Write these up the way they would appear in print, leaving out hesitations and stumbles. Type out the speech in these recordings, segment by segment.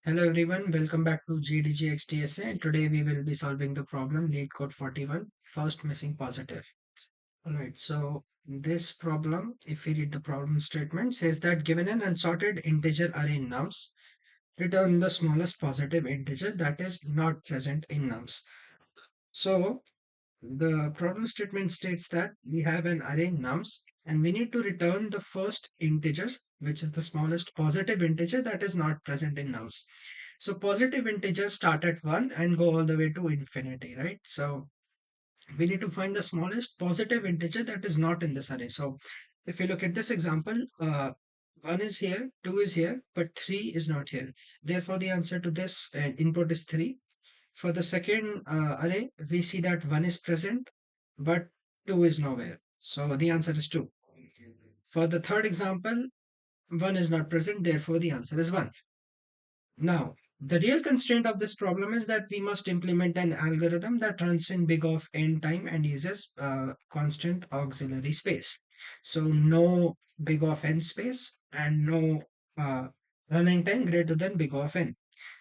Hello everyone, welcome back to GDG DSA, and today we will be solving the problem Leetcode 41, first missing positive. Alright, so this problem, if we read the problem statement, says that given an unsorted integer array nums, return the smallest positive integer that is not present in nums. So the problem statement states that we have an array nums and we need to return the first integers, which is the smallest positive integer that is not present in nums. So positive integers start at 1 and go all the way to infinity, right? So we need to find the smallest positive integer that is not in this array. So if you look at this example, 1 is here, 2 is here, but 3 is not here. Therefore, the answer to this input is 3. For the second array, we see that 1 is present, but 2 is nowhere. So the answer is 2. For the third example, 1 is not present, therefore the answer is 1. Now, the real constraint of this problem is that we must implement an algorithm that runs in big of n time and uses constant auxiliary space. So no big of n space and no uh, running time greater than big of n.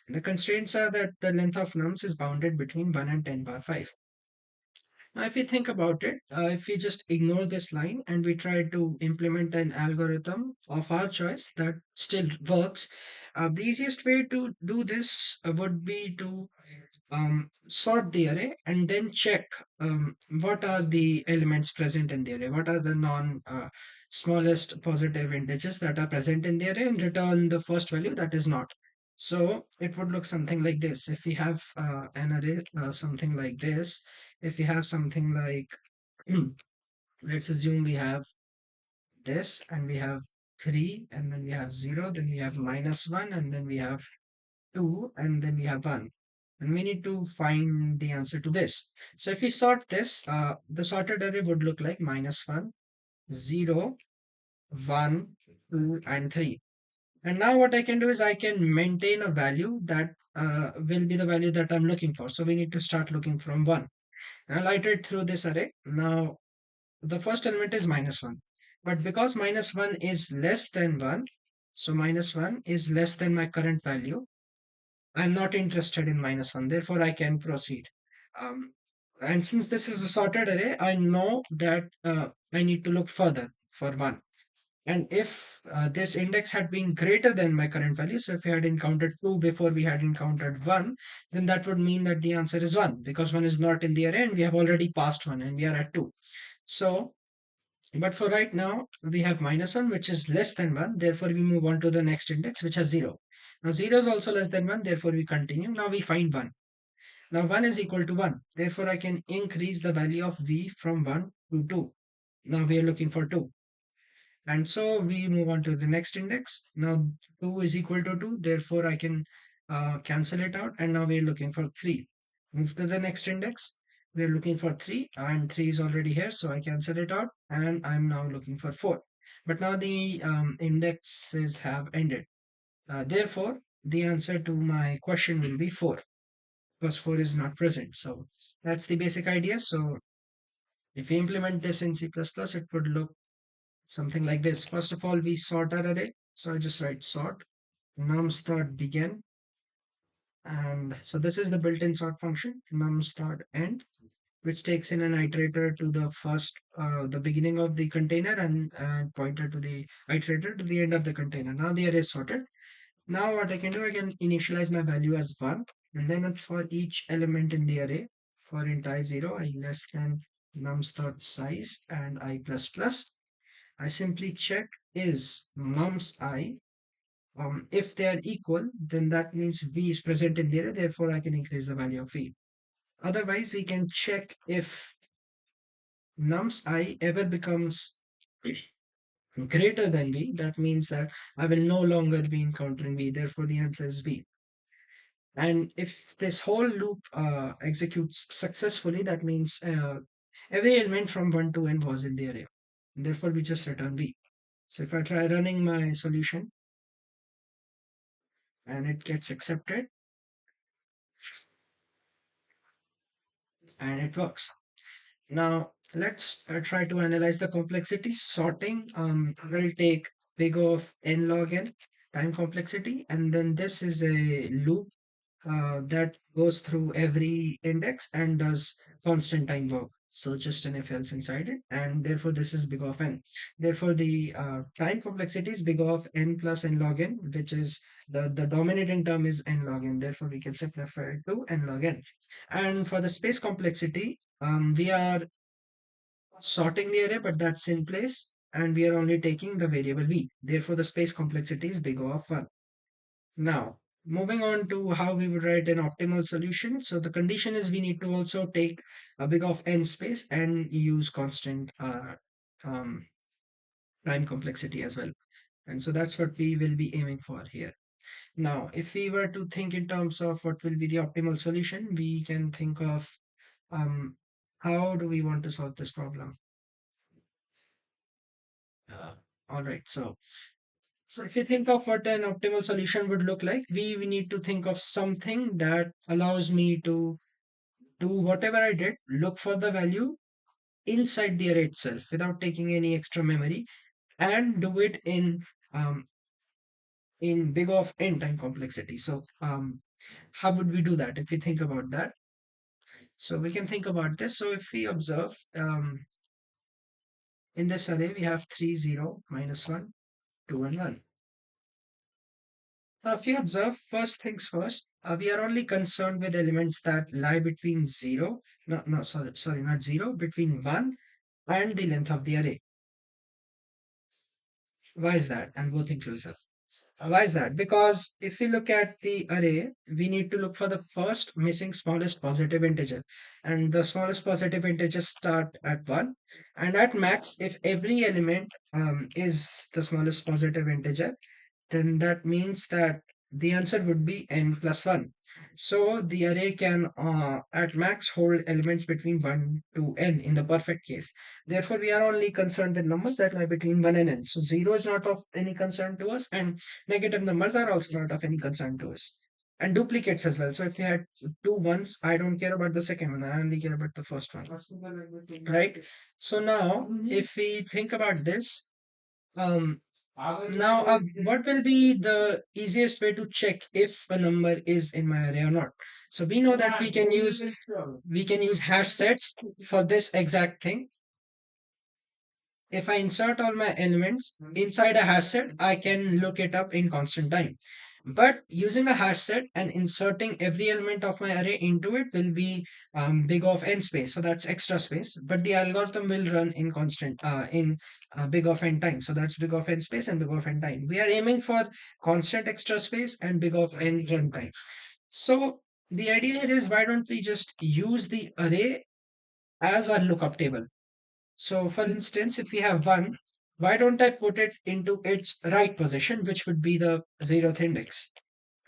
The constraints are that the length of nums is bounded between 1 and 10 power 5. Now, if you think about it, if we just ignore this line and we try to implement an algorithm of our choice that still works, the easiest way to do this would be to sort the array and then check what are the elements present in the array, what are the non smallest positive integers that are present in the array, and return the first value that is not. So it would look something like this. If we have an array, something like this, if we have something like, let's assume we have this and we have 3 and then we have 0, then we have -1 and then we have 2 and then we have 1, and we need to find the answer to this. So if we sort this, the sorted array would look like -1, 0, 1, 2 and 3. And now what I can do is I can maintain a value that will be the value that I'm looking for. So we need to start looking from 1. And I'll iterate through this array. Now the first element is -1, but because -1 is less than 1, so -1 is less than my current value, I'm not interested in -1, therefore I can proceed. And since this is a sorted array, I know that I need to look further for 1. And if this index had been greater than my current value, so if we had encountered 2 before we had encountered 1, then that would mean that the answer is 1, because 1 is not in the array and we have already passed 1 and we are at 2. So, but for right now, we have -1, which is less than 1. Therefore, we move on to the next index, which has 0. Now, 0 is also less than 1. Therefore, we continue. Now, we find 1. Now, 1 is equal to 1. Therefore, I can increase the value of v from 1 to 2. Now, we are looking for 2. And so we move on to the next index. Now 2 is equal to 2. Therefore, I can cancel it out. And now we're looking for 3. Move to the next index. We're looking for 3 and 3 is already here. So I cancel it out and I'm now looking for 4. But now the indexes have ended. Therefore, the answer to my question will be 4 because 4 is not present. So that's the basic idea. So if we implement this in C++, it would look something like this. First of all, we sort our array. So I just write sort nums dot begin. And so this is the built-in sort function, nums dot end, which takes in an iterator to the the beginning of the container and pointer to the iterator to the end of the container. Now the array is sorted. Now what I can do, I can initialize my value as 1. And then for each element in the array, for int I0, I less than nums dot size and I plus plus. I simply check is nums I. If they are equal, then that means v is present in the array, therefore I can increase the value of v. Otherwise, we can check if nums I ever becomes greater than v, that means that I will no longer be encountering v, therefore the answer is v. And if this whole loop executes successfully, that means every element from 1 to n was in the array. And therefore, we just return v. So if I try running my solution, and it gets accepted and it works. Now let's try to analyze the complexity. Sorting will take big of n log n. time complexity, and then this is a loop that goes through every index and does constant time work. So just an if else inside it, and therefore this is big of n. Therefore, the time complexity is big of n plus n log n, which is the dominating term is n log n. Therefore, we can simplify it to n log n. And for the space complexity, we are sorting the array, but that's in place, and we are only taking the variable v. Therefore, the space complexity is big O of 1. Now, moving on to how we would write an optimal solution. So the condition is we need to also take a big of n space and use constant um, time complexity as well. And so that's what we will be aiming for here. Now, if we were to think in terms of what will be the optimal solution, we can think of um, how do we want to solve this problem? Uh, all right, so if you think of what an optimal solution would look like, we need to think of something that allows me to do whatever I did, look for the value inside the array itself without taking any extra memory, and do it in big of n time complexity. So how would we do that if we think about that? So we can think about this. So if we observe in this array, we have 3, 0, -1, 2, and 1. Now, if you observe, first things first, we are only concerned with elements that lie between 0, no, sorry, not 0, between 1 and the length of the array. Why is that? And both inclusive. Why is that? Because if we look at the array, we need to look for the first missing smallest positive integer. And the smallest positive integers start at 1. And at max, if every element is the smallest positive integer, then that means that the answer would be n plus 1. So the array can at max hold elements between 1 to n in the perfect case. Therefore, we are only concerned with numbers that lie between 1 and n. So 0 is not of any concern to us, and negative numbers are also not of any concern to us. And duplicates as well. So if you had two ones, I don't care about the second one, I only care about the first one. Right? So now, if we think about this, um, what will be the easiest way to check if a number is in my array or not? So we know that we can use hash sets for this exact thing. If I insert all my elements inside a hash set, I can look it up in constant time. But using a hash set and inserting every element of my array into it will be big of n space. So that's extra space. But the algorithm will run in constant in big of n time. So that's big of n space and big of n time. We are aiming for constant extra space and big of n run time. So the idea here is, why don't we just use the array as our lookup table? So for instance, if we have 1, why don't I put it into its right position, which would be the 0th index?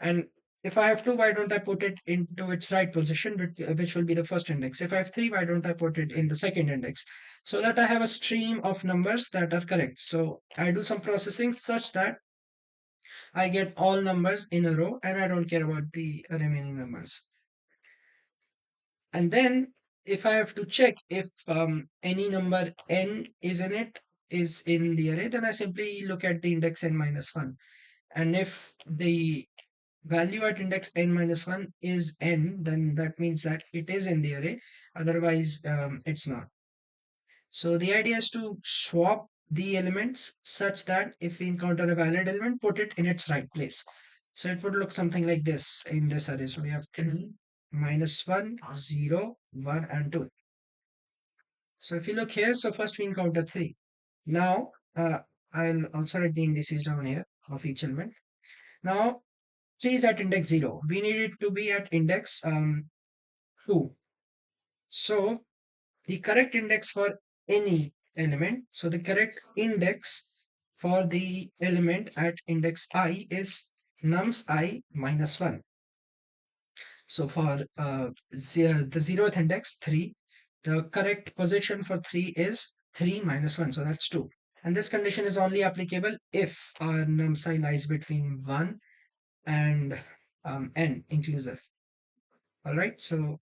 And if I have 2, why don't I put it into its right position, which will be the first index? If I have 3, why don't I put it in the second index? So that I have a stream of numbers that are correct. So I do some processing such that I get all numbers in a row and I don't care about the remaining numbers. And then if I have to check if any number n is in the array, then I simply look at the index n minus 1. And if the value at index n minus 1 is n, then that means that it is in the array. Otherwise, it's not. So the idea is to swap the elements such that if we encounter a valid element, put it in its right place. So it would look something like this in this array. So we have 3, -1, 0, 1, and 2. So if you look here, so first we encounter 3. Now, I'll also write the indices down here of each element. Now, 3 is at index 0. We need it to be at index 2. So the correct index for any element, so the correct index for the element at index I is nums I minus 1. So for the 0th index 3, the correct position for 3 is 3 minus 1, so that's 2. And this condition is only applicable if our nums I lies between 1 and n inclusive. All right, so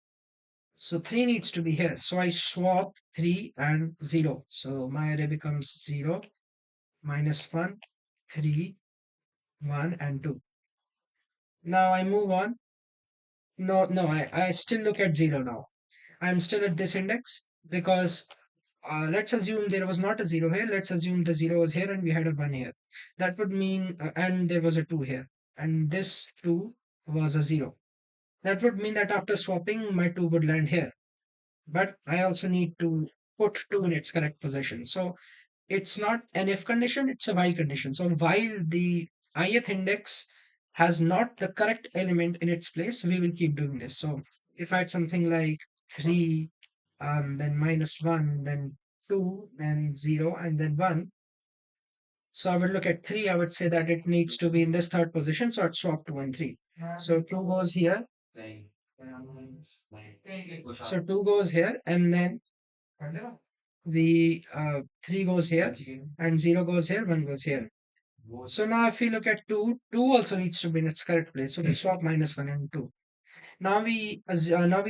3 needs to be here. So I swap 3 and 0. So my array becomes 0, -1, 3, 1 and 2. Now I move on. No, I still look at 0 now. I'm still at this index because let's assume there was not a 0 here. Let's assume the 0 was here and we had a 1 here. That would mean, and there was a 2 here. And this 2 was a 0. That would mean that after swapping, my 2 would land here. But I also need to put 2 in its correct position. So it's not an if condition, it's a while condition. So while the ith index has not the correct element in its place, we will keep doing this. So if I had something like 3, then minus 1, then 2, then 0, and then 1. So I would look at 3, I would say that it needs to be in this third position, so I'd swap 2 and 3. So 2 goes here. So 2 goes here, and then we 3 goes here, and 0 goes here, 1 goes here. So now if we look at 2, 2 also needs to be in its correct place. So we swap minus 1 and 2. Now we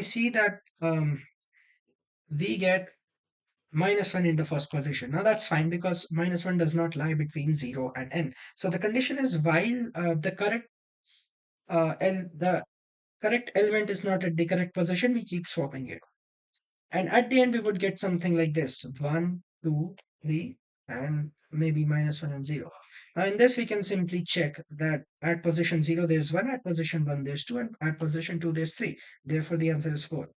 see that we get minus 1 in the first position. Now that's fine because minus 1 does not lie between 0 and n. So the condition is while the correct element is not at the correct position, we keep swapping it. And at the end, we would get something like this: 1, 2, 3, and maybe minus 1 and 0. Now, in this, we can simply check that at position 0, there's 1, at position 1, there's 2, and at position 2, there's 3. Therefore, the answer is 4.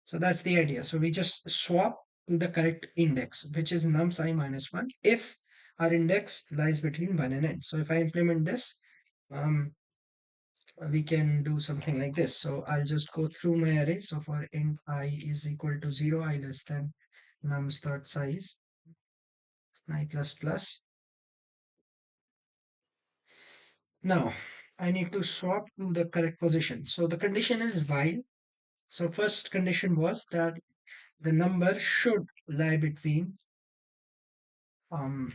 So that's the idea. So we just swap to the correct index, which is nums I minus 1, if our index lies between 1 and n. So if I implement this, um, we can do something like this. So I'll just go through my array. So for int I is equal to 0, I less than nums dot size I plus plus. Now I need to swap to the correct position. So the condition is while. So first condition was that the number should lie between 1.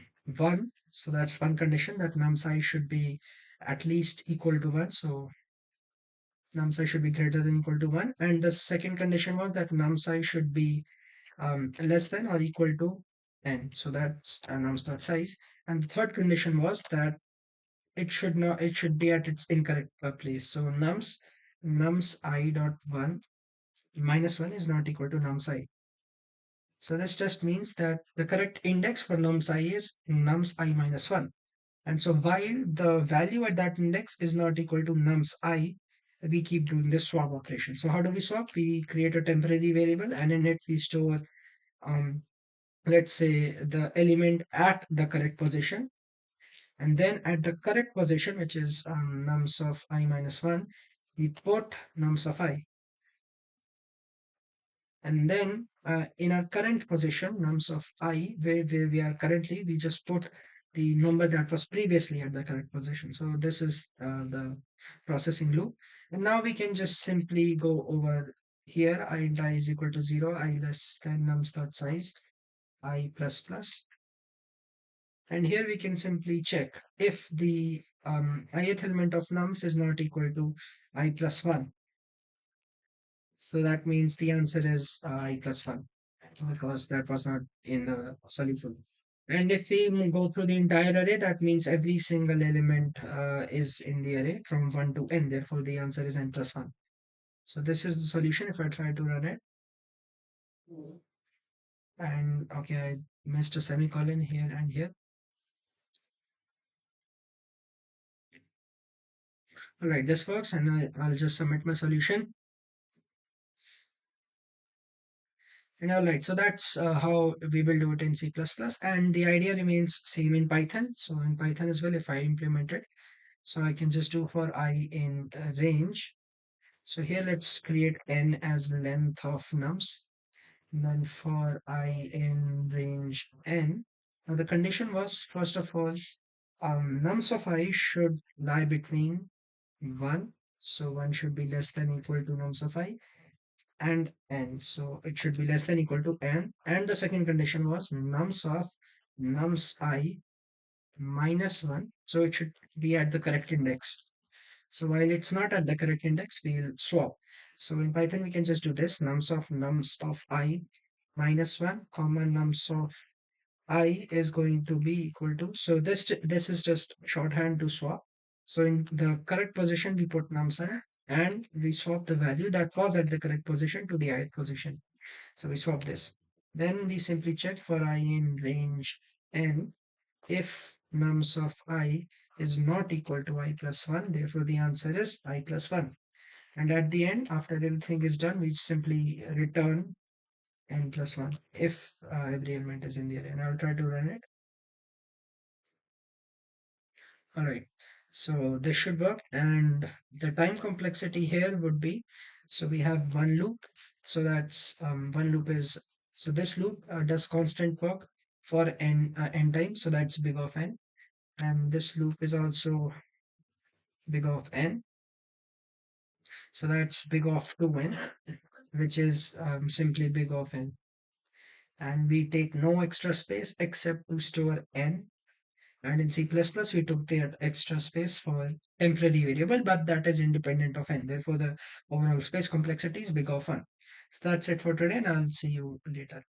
So that's one condition, that num size should be at least equal to 1. So num size should be greater than equal to 1. And the second condition was that num size should be less than or equal to n. So that's nums dot size. And the third condition was that it should be at its incorrect place. So nums I dot 1 minus 1 is not equal to nums I. So this just means that the correct index for nums I is nums I minus 1. And so while the value at that index is not equal to nums I, we keep doing this swap operation. So how do we swap? We create a temporary variable and in it we store, um, let's say, the element at the correct position. And then at the correct position, which is nums of I minus 1, we put nums of I. And then in our current position, nums of I, where we are currently, we just put the number that was previously at the correct position. So this is the processing loop. And now we can just simply go over here. I int I is equal to 0, I less than nums dot size, I plus plus. And here we can simply check if the ith element of nums is not equal to I plus 1. So that means the answer is I plus 1 because that was not in the solution. And if we go through the entire array, that means every single element is in the array from 1 to n. Therefore, the answer is n plus 1. So this is the solution if I try to run it. And okay, I missed a semicolon here and here. All right, this works, and I'll just submit my solution. And all right, so that's how we will do it in C++, and the idea remains same in Python. So in Python as well, if I implement it, so I can just do for I in range. So here let's create n as length of nums. And then for I in range n. Now the condition was, first of all, nums of I should lie between 1. So 1 should be less than equal to nums of I and n. So it should be less than equal to n. And the second condition was nums of nums I minus 1. So it should be at the correct index. So while it's not at the correct index, we'll swap. So in Python, we can just do this: nums of I minus 1, comma nums of I is going to be equal to, so this is just shorthand to swap. So in the correct position we put nums I, and we swap the value that was at the correct position to the ith position. So we swap this. Then we simply check for I in range n if nums of I is not equal to I plus 1, therefore the answer is I plus 1. And at the end, after everything is done, we simply return n plus 1 if every element is in the array. And I'll try to run it. All right. So this should work. And the time complexity here would be, so we have one loop. So that's one loop is, so this loop does constant work for n times. So that's big of n. And this loop is also big of n. So that's big of 2n, which is simply big of n. And we take no extra space except to store n. And in C++, we took the extra space for temporary variable, but that is independent of n. Therefore, the overall space complexity is big of 1. So that's it for today, and I'll see you later.